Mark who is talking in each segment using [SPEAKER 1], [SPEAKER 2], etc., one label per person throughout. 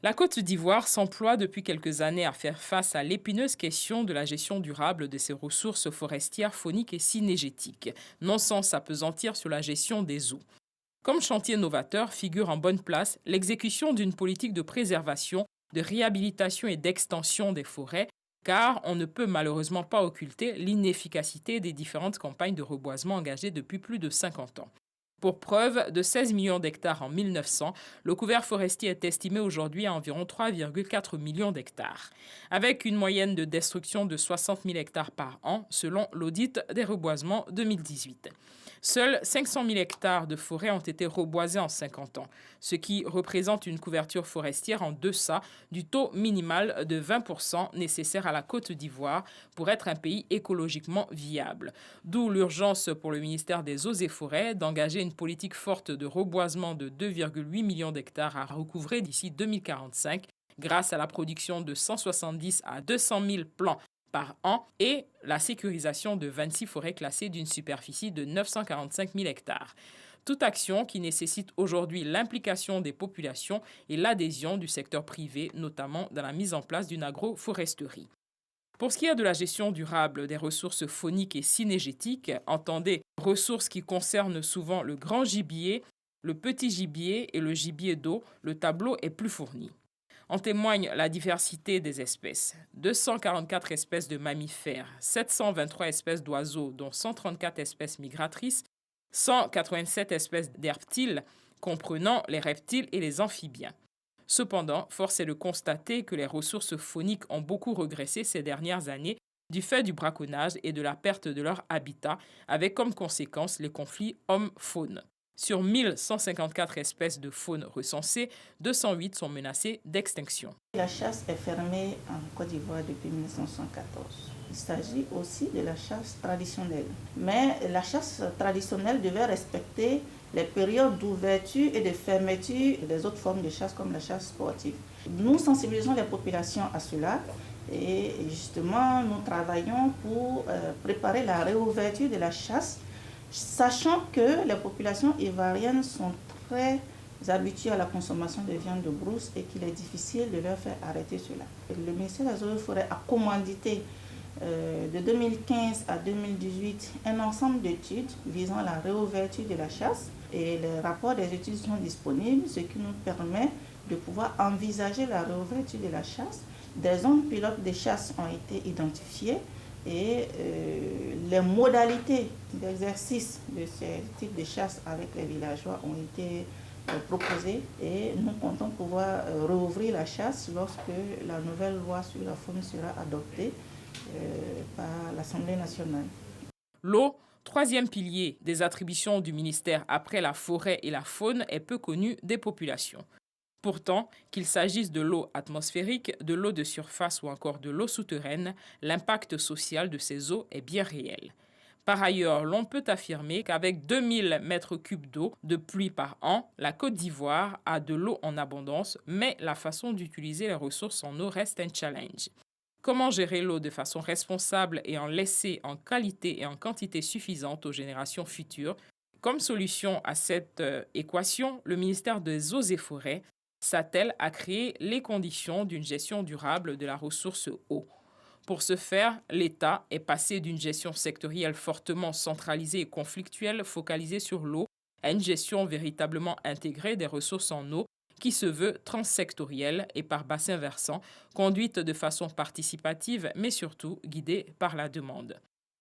[SPEAKER 1] La Côte d'Ivoire s'emploie depuis quelques années à faire face à l'épineuse question de la gestion durable de ses ressources forestières, fauniques et synégétiques, non sans s'appesantir sur la gestion des eaux. Comme chantier novateur figure en bonne place l'exécution d'une politique de préservation, de réhabilitation et d'extension des forêts, car on ne peut malheureusement pas occulter l'inefficacité des différentes campagnes de reboisement engagées depuis plus de 50 ans. Pour preuve, de 16 millions d'hectares en 1900, le couvert forestier est estimé aujourd'hui à environ 3,4 millions d'hectares, avec une moyenne de destruction de 60 000 hectares par an, selon l'audit des reboisements 2018. Seuls 500 000 hectares de forêt ont été reboisés en 50 ans, ce qui représente une couverture forestière en deçà du taux minimal de 20% nécessaire à la Côte d'Ivoire pour être un pays écologiquement viable. D'où l'urgence pour le ministère des Eaux et Forêts d'engager une politique forte de reboisement de 2,8 millions d'hectares à recouvrer d'ici 2045 grâce à la production de 170 à 200 000 plants par an et la sécurisation de 26 forêts classées d'une superficie de 945 000 hectares. Toute action qui nécessite aujourd'hui l'implication des populations et l'adhésion du secteur privé, notamment dans la mise en place d'une agroforesterie. Pour ce qui est de la gestion durable des ressources fauniques et synégétiques, entendez ressources qui concernent souvent le grand gibier, le petit gibier et le gibier d'eau, le tableau est plus fourni. En témoigne la diversité des espèces. 244 espèces de mammifères, 723 espèces d'oiseaux, dont 134 espèces migratrices, 187 espèces de reptiles, comprenant les reptiles et les amphibiens. Cependant, force est de constater que les ressources fauniques ont beaucoup régressé ces dernières années du fait du braconnage et de la perte de leur habitat, avec comme conséquence les conflits homme-faune. Sur 1154 espèces de faune recensées, 208 sont menacées d'extinction.
[SPEAKER 2] La chasse est fermée en Côte d'Ivoire depuis 1914. Il s'agit aussi de la chasse traditionnelle. Mais la chasse traditionnelle devait respecter les périodes d'ouverture et de fermeture des autres formes de chasse comme la chasse sportive. Nous sensibilisons les populations à cela et justement nous travaillons pour préparer la réouverture de la chasse, sachant que les populations ivoiriennes sont très habitués à la consommation de viande de brousse et qu'il est difficile de leur faire arrêter cela. Le ministère des Eaux et Forêts a commandité de 2015 à 2018 un ensemble d'études visant à la réouverture de la chasse et les rapports des études sont disponibles, ce qui nous permet de pouvoir envisager la réouverture de la chasse. Des zones pilotes de chasse ont été identifiées et les modalités d'exercice de ces types de chasse avec les villageois ont été proposées et nous comptons pouvoir rouvrir la chasse lorsque la nouvelle loi sur la faune sera adoptée par l'Assemblée nationale.
[SPEAKER 1] L'eau, troisième pilier des attributions du ministère après la forêt et la faune, est peu connue des populations. Pourtant, qu'il s'agisse de l'eau atmosphérique, de l'eau de surface ou encore de l'eau souterraine, l'impact social de ces eaux est bien réel. Par ailleurs, l'on peut affirmer qu'avec 2000 mètres cubes d'eau de pluie par an, la Côte d'Ivoire a de l'eau en abondance, mais la façon d'utiliser les ressources en eau reste un challenge. Comment gérer l'eau de façon responsable et en laisser en qualité et en quantité suffisante aux générations futures? Comme solution à cette équation, le ministère des Eaux et Forêts s'attelle à créer les conditions d'une gestion durable de la ressource eau. Pour ce faire, l'État est passé d'une gestion sectorielle fortement centralisée et conflictuelle focalisée sur l'eau à une gestion véritablement intégrée des ressources en eau qui se veut transsectorielle et par bassin versant, conduite de façon participative mais surtout guidée par la demande.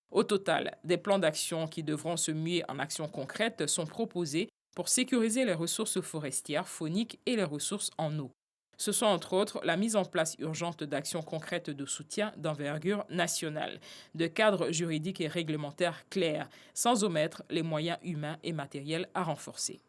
[SPEAKER 1] Au total, des plans d'action qui devront se muer en actions concrètes sont proposés pour sécuriser les ressources forestières, fauniques et les ressources en eau. Ce sont entre autres la mise en place urgente d'actions concrètes de soutien d'envergure nationale, de cadres juridiques et réglementaires clairs, sans omettre les moyens humains et matériels à renforcer.